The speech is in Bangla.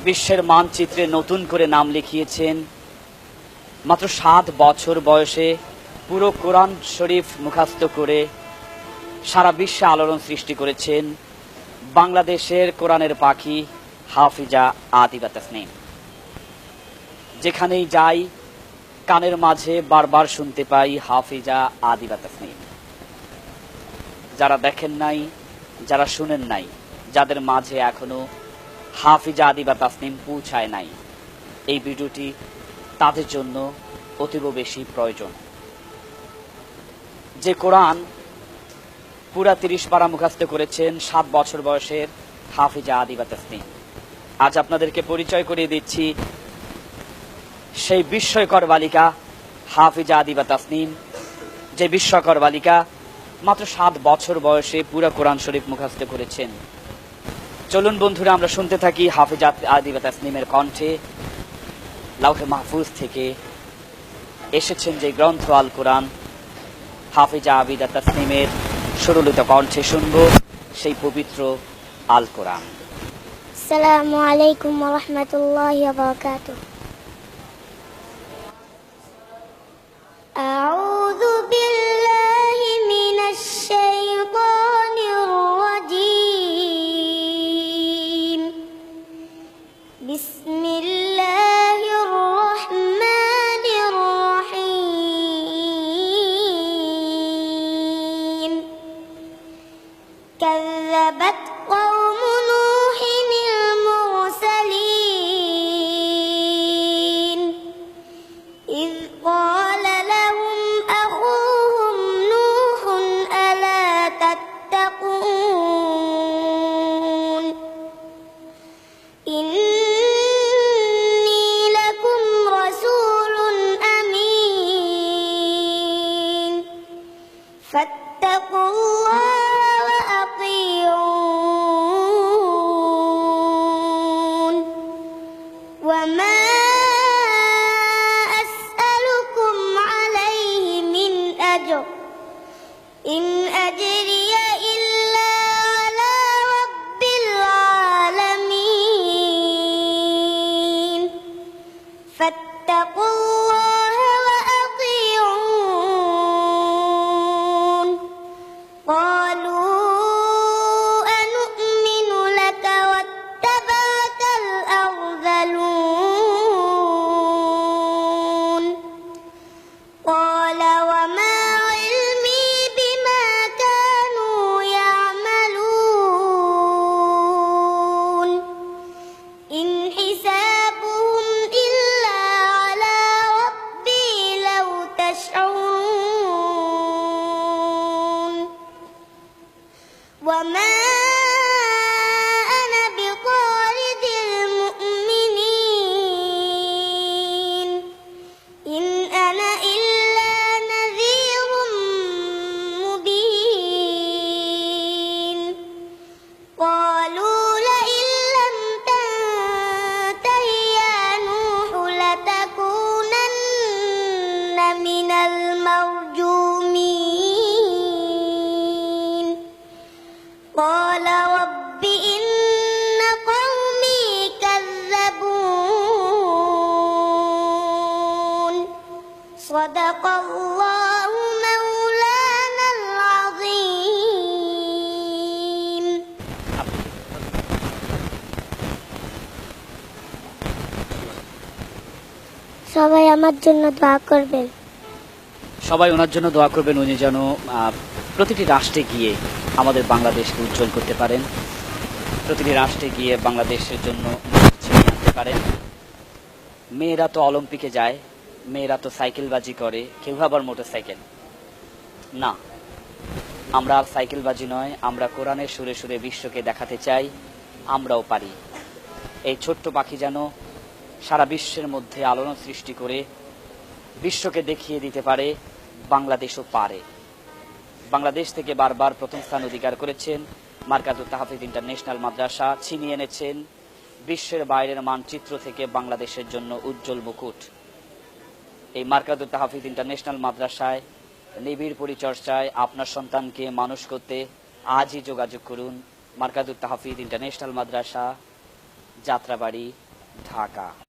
বিশ্বের মানচিত্রে নতুন করে নাম লিখিয়েছেন। মাত্র 7 বছর বয়সে পুরো কোরআন শরীফ মুখস্থ করে সারা বিশ্বে আলোড়ন সৃষ্টি করেছেন বাংলাদেশের কোরআনের পাখি হাফিজা আদিবা তাসনিম। যেখানেই যাই কানের মাঝে বারবার শুনতে পাই হাফিজা আদিবা তাসনিম। যারা দেখেন নাই, যারা শুনেন নাই, যাদের মাঝে এখনো হাফিজা আদিবা তাসনিম পৌঁছায় নাই, এই ভিডিওটি তাদের জন্য অতীব বেশি প্রয়োজন। যে কোরআন পুরা 30 পারা মুখস্থ করেছেন 7 বছর বয়সের হাফিজা আদিবা তাসনিম। আজ আপনাদেরকে পরিচয় করিয়ে দিচ্ছি সেই বিস্ময়কর বালিকা হাফিজা আদিবা তাসনিম, যে বিস্ময়কর বালিকা মাত্র 7 বছর বয়সে পুরা কোরআন শরীফ মুখস্থ করেছেন। চলুন বন্ধুরা, আমরা শুনতে থাকি হাফিজা আদিবা তাসনিমের কণ্ঠে। লাউহে মাহফুজ থেকে এসেছেন যে গ্রন্থ আল কোরআন, হাফিজা আদিবা তাসনিমের সুরলিত কণ্ঠে শুনব সেই পবিত্র আল কোরআন। আসসালামু আলাইকুম ওয়া রাহমাতুল্লাহি ওয়া বারাকাতুহু। আউযু বিল্লাহি মিনাশ শাইতানির রাজীম। বিসমিল্লাহির রাহমানির রাহিম। কাযযাবাত قوم نوح المرسلين إذ قال لهم أخوهم نوح ألا تتقون إني لكم رسول أمين فاتقوا الله وما أسألكم عليه من أجر إن أجري إلا على رب العالمين فاتقوا الله وأطيعون قالوا أنؤمن لك واتبعك الأرذلون قال وما علمي بما كانوا يعملون إن حسابهم إلا على ربي لو تشعرون وما أنا بطارد المؤمنين إن أنا إلا نذير مبين قالوا لئن لم تنته يا نوح لتكونن من المرجومين قال رب إن قومي كذبون صدق الله مولانا العظيم সবাই আমার জন্য দোয়া করবেন। সবাই ওনার জন্য দোয়া করবেন, উনি যেন প্রতিটি রাষ্ট্রে গিয়ে আমাদের বাংলাদেশকে উজ্জ্বল করতে পারেন, প্রতিটি রাষ্ট্রে গিয়ে বাংলাদেশের জন্য ছিনিয়ে আনতে পারেন। মেয়েরা তো অলিম্পিকে যায়, মেয়েরা তো সাইকেলবাজি করে, কেউ আবার মোটরসাইকেল না। আমরা আর সাইকেলবাজি নয়, আমরা কোরআনের সুরে সুরে বিশ্বকে দেখাতে চাই আমরাও পারি। এই ছোট্ট পাখি যেন সারা বিশ্বের মধ্যে আলোড়ন সৃষ্টি করে বিশ্বকে দেখিয়ে দিতে পারে বাংলাদেশও পারে। বাংলাদেশ থেকে বারবার প্রথম স্থান অধিকার করেছেন মার্কাজুত তাহফিজ ইন্টারন্যাশনাল মাদ্রাসা, ছিনিয়ে এনেছেন বিশ্বের বাইরের মানচিত্র থেকে বাংলাদেশের জন্য উজ্জ্বল মুকুট। এই মার্কাজুত তাহফিজ ইন্টারন্যাশনাল মাদ্রাসায় নিবিড় পরিচর্যায় আপনার সন্তানকে মানুষ করতে আজই যোগাযোগ করুন। মার্কাজুত তাহফিজ ইন্টারন্যাশনাল মাদ্রাসা, যাত্রাবাড়ি, ঢাকা।